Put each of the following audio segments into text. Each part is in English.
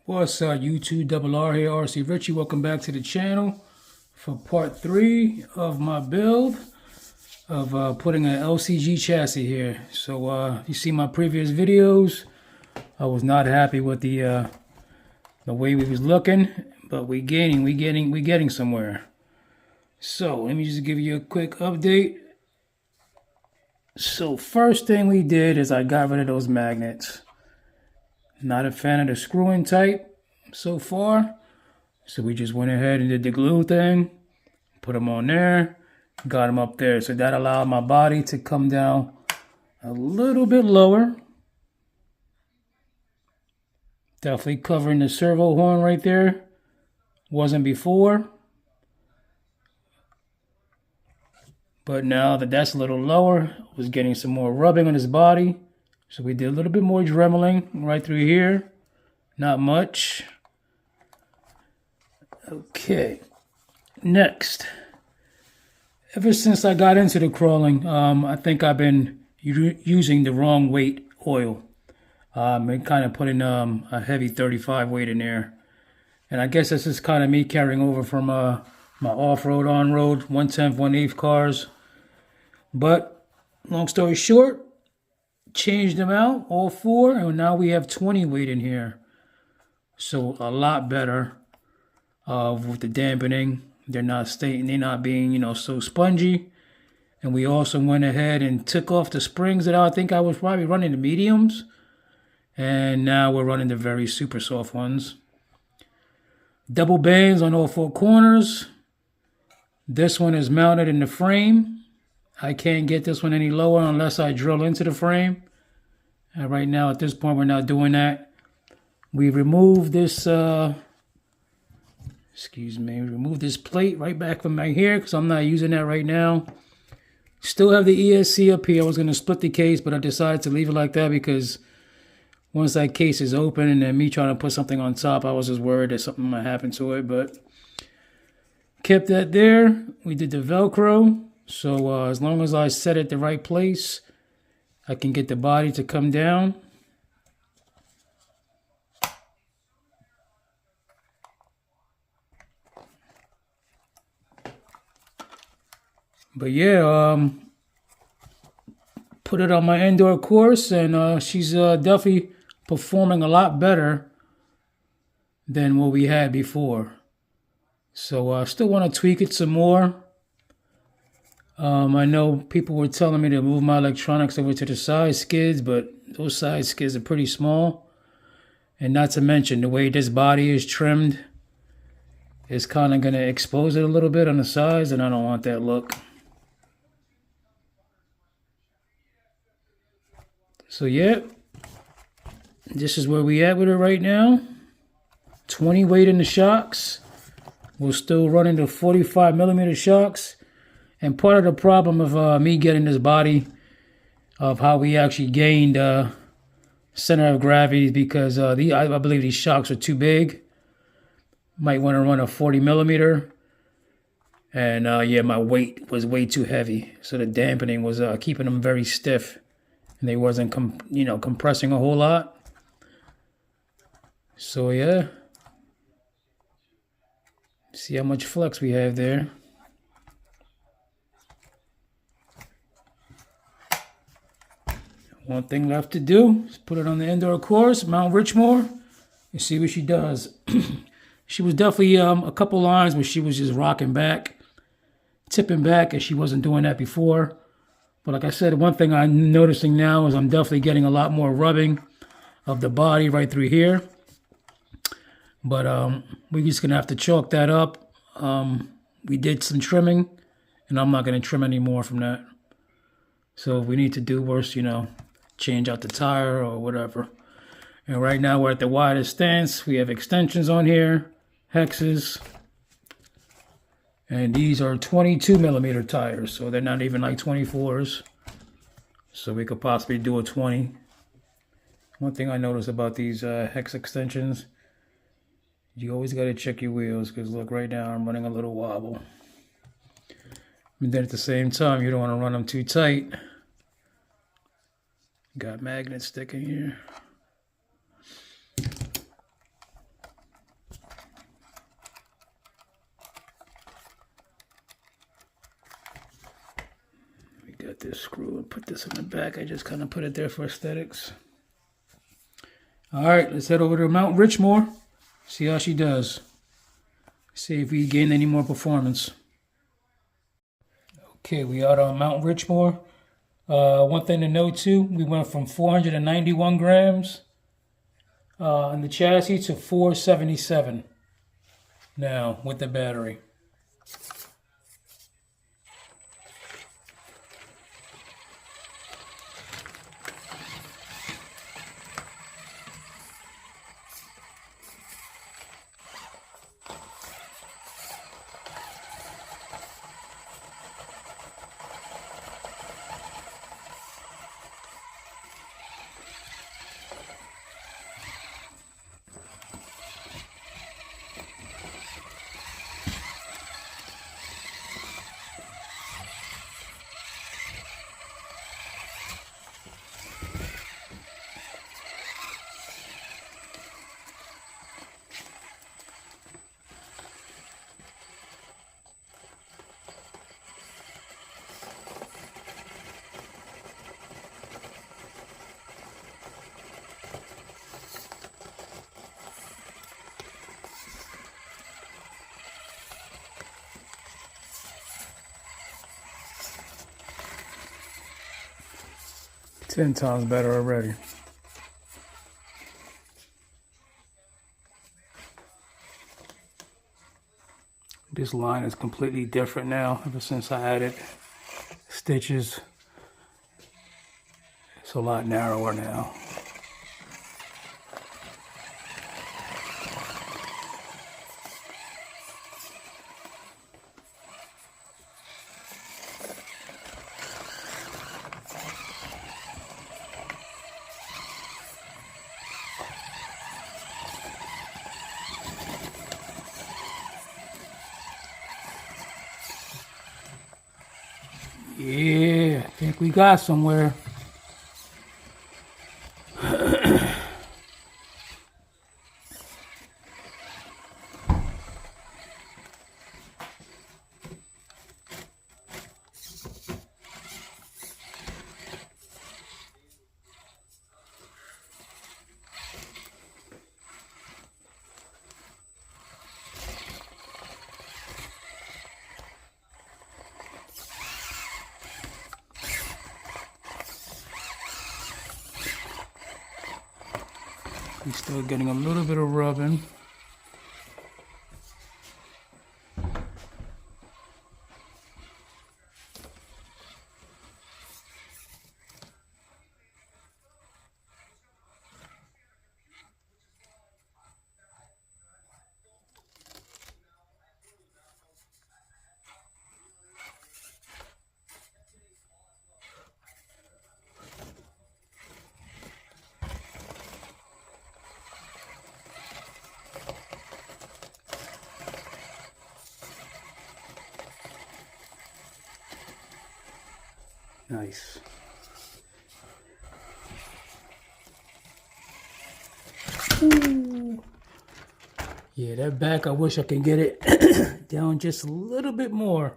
What's up, YouTube? Double R here, RC Richie. Welcome back to the channel for part 3 of my build of putting an LCG chassis here. So you see my previous videos. I was not happy with the way we was looking, but we getting somewhere. So let me just give you a quick update. So first thing we did is I got rid of those magnets. Not a fan of the screwing type so far. So we just went ahead and did the glue thing. Put them on there. Got them up there. So that allowed my body to come down a little bit lower. Definitely covering the servo horn right there. Wasn't before. But now that that's a little lower, I was getting some more rubbing on his body. So we did a little bit more dremeling right through here. Not much. Okay. Next. Ever since I got into the crawling, I think I've been using the wrong weight oil. And kind of putting a heavy 35 weight in there. And I guess this is kind of me carrying over from my off-road, on-road, 1/10, 1/8 cars. But long story short, changed them out, all 4, and now we have 20 weight in here. So a lot better with the dampening. They're not being, so spongy. And we also went ahead and took off the springs that I think I was probably running the mediums. And now we're running the very super soft ones. Double bands on all 4 corners. This one is mounted in the frame. I can't get this one any lower unless I drill into the frame. And right now, at this point, we're not doing that. We removed this, remove this plate right back from right here because I'm not using that right now. Still have the ESC up here. I was going to split the case, but I decided to leave it like that because once that case is open and then me trying to put something on top, I was just worried that something might happen to it, but kept that there. We did the Velcro. So as long as I set it the right place, I can get the body to come down. But yeah, put it on my indoor course, and she's definitely performing a lot better than what we had before. So I still want to tweak it some more. I know people were telling me to move my electronics over to the side skids, but those side skids are pretty small. And not to mention, the way this body is trimmed is kind of going to expose it a little bit on the sides, and I don't want that look. So yeah, this is where we at with it right now. 20 weight in the shocks. We're still running the 45 millimeter shocks. And part of the problem of me getting this body, of how we actually gained center of gravity, is because I believe these shocks are too big. Might want to run a 40 millimeter. And yeah, my weight was way too heavy. So the dampening was keeping them very stiff. And they wasn't compressing a whole lot. So yeah. See how much flex we have there. One thing left to do is put it on the indoor course, Mount Richmore, and see what she does. She was definitely a couple lines where she was just rocking back, tipping back, and she wasn't doing that before. But like I said, one thing I'm noticing now is I'm definitely getting a lot more rubbing of the body right through here. But we're just going to have to chalk that up. We did some trimming, and I'm not going to trim any more from that. So if we need to do worse, change out the tire or whatever. And right now we're at the widest stance. We have extensions on here, hexes. And these are 22 millimeter tires, so they're not even like 24s. So we could possibly do a 20. One thing I noticed about these hex extensions, you always got to check your wheels, because look, right now I'm running a little wobble. And then at the same time, you don't want to run them too tight. Got magnets sticking here. get this screw and put this in the back. I just kind of put it there for aesthetics. All right, let's head over to Mount Richmore. See how she does. See if we gain any more performance. Okay, we out on Mount Richmore. One thing to note too, we went from 491 grams on the chassis to 477 now with the battery. Ten times better already. This line is completely different now ever since I added stitches. It's a lot narrower now. Yeah, I think we got somewhere. I'm still getting a little bit of rubbing. Nice. Ooh. Yeah, that back, I wish I could get it down just a little bit more.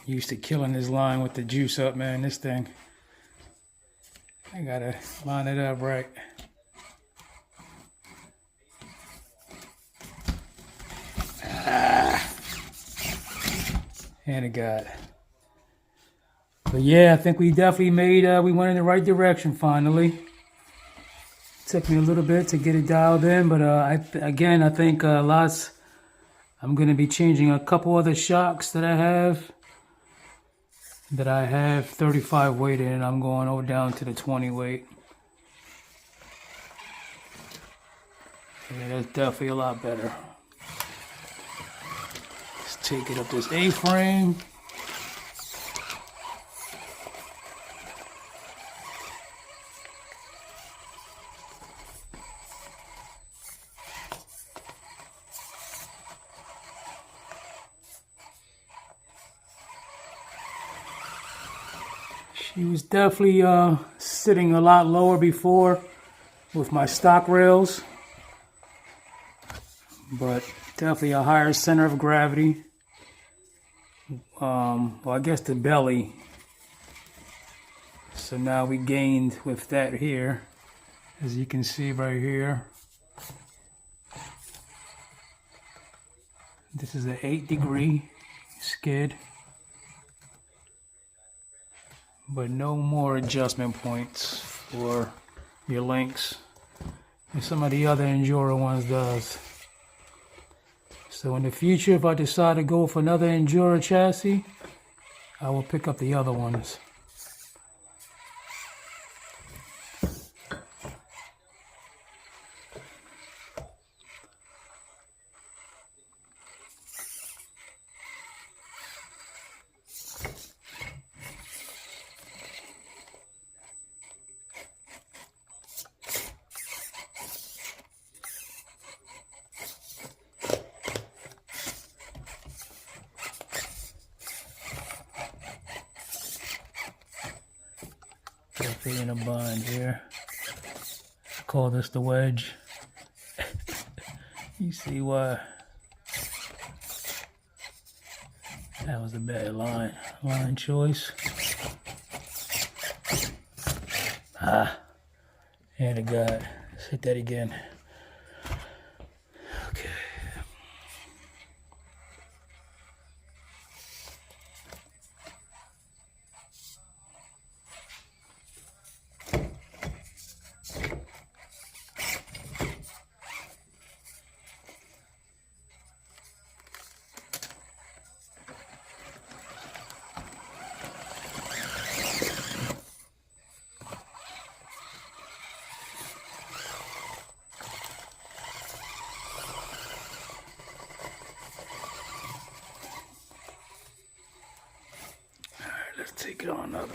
Used to killing this line with the juice up, man. This thing, I gotta line it up right. And it got. But yeah, I think we definitely made, we went in the right direction finally. Took me a little bit to get it dialed in, but I think lots, I'm gonna be changing a couple other shocks that I have 35 weight in. I'm going over down to the 20 weight. Yeah, that's definitely a lot better. Taking up this A-frame. She was definitely sitting a lot lower before with my stock rails, but definitely a higher center of gravity. Well, I guess the belly. So now we gained with that here, as you can see right here. This is an 8-degree skid, but no more adjustment points for your links, and some of the other Enduro ones does. So in the future, if I decide to go for another Enduro chassis, I will pick up the other ones. Definitely in a bind here. I call this the wedge. You see why? That was a bad line choice. And it got. Let's hit that again. Okay. Let's take it on up.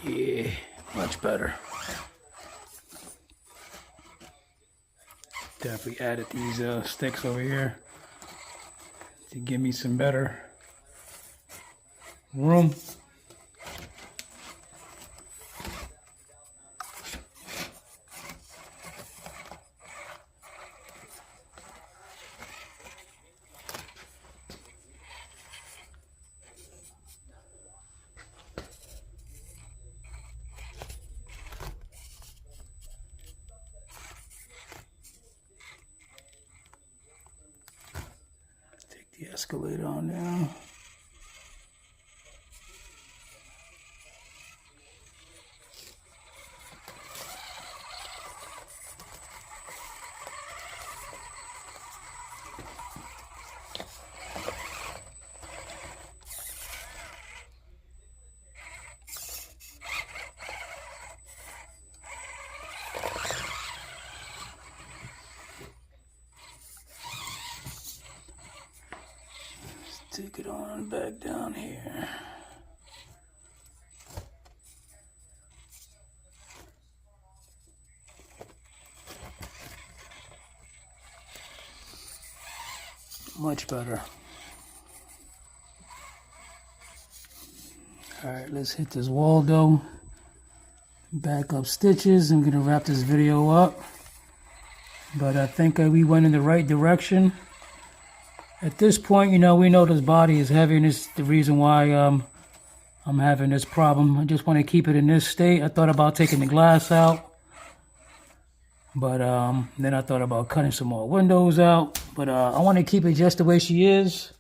Yeah, much better. Definitely added these sticks over here to give me some better room. The escalator on now. Take it on back down here. Much better. All right, let's hit this Waldo. Back up stitches. I'm gonna wrap this video up. But I think we went in the right direction. At this point, you know, we know this body is heavy, and it's the reason why I'm having this problem. I just want to keep it in this state. I thought about taking the glass out, but then I thought about cutting some more windows out. But I want to keep it just the way she is.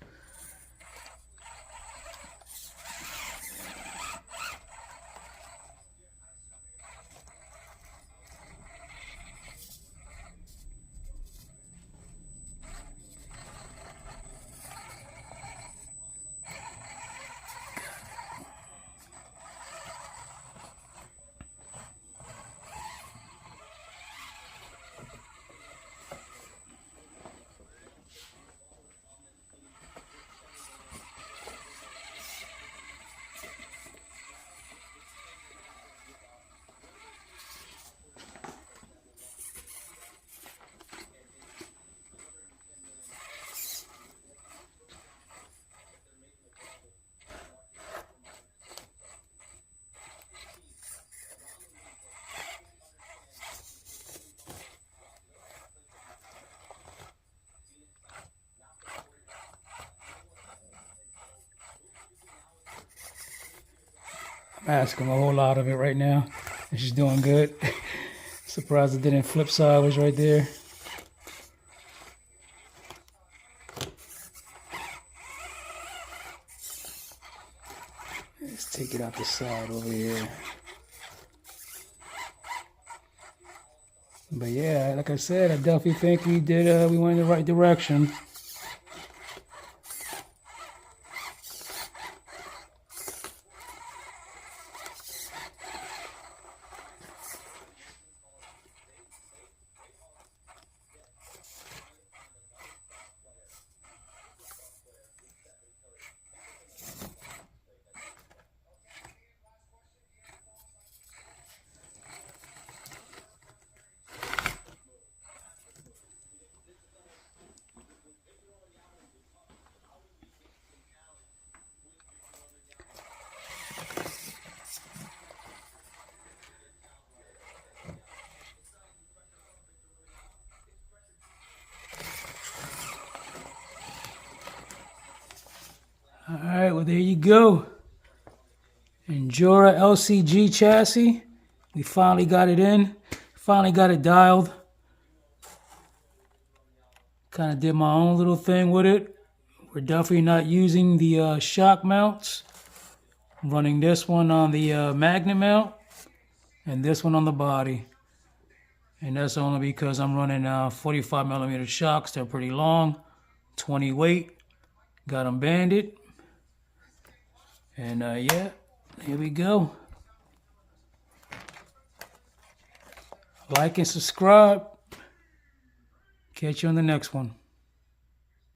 I'm asking a whole lot of it right now, and she's doing good. Surprised it didn't flip sideways right there. Let's take it out the side over here. But yeah, like I said, I definitely think we did. We went in the right direction. All right, well, there you go. Endura LCG chassis. We finally got it in. Finally got it dialed. Kind of did my own little thing with it. We're definitely not using the shock mounts. I'm running this one on the magnet mount and this one on the body. And that's only because I'm running 45 millimeter shocks. They're pretty long, 20 weight. Got them banded. And yeah, here we go. Like and subscribe. Catch you on the next one.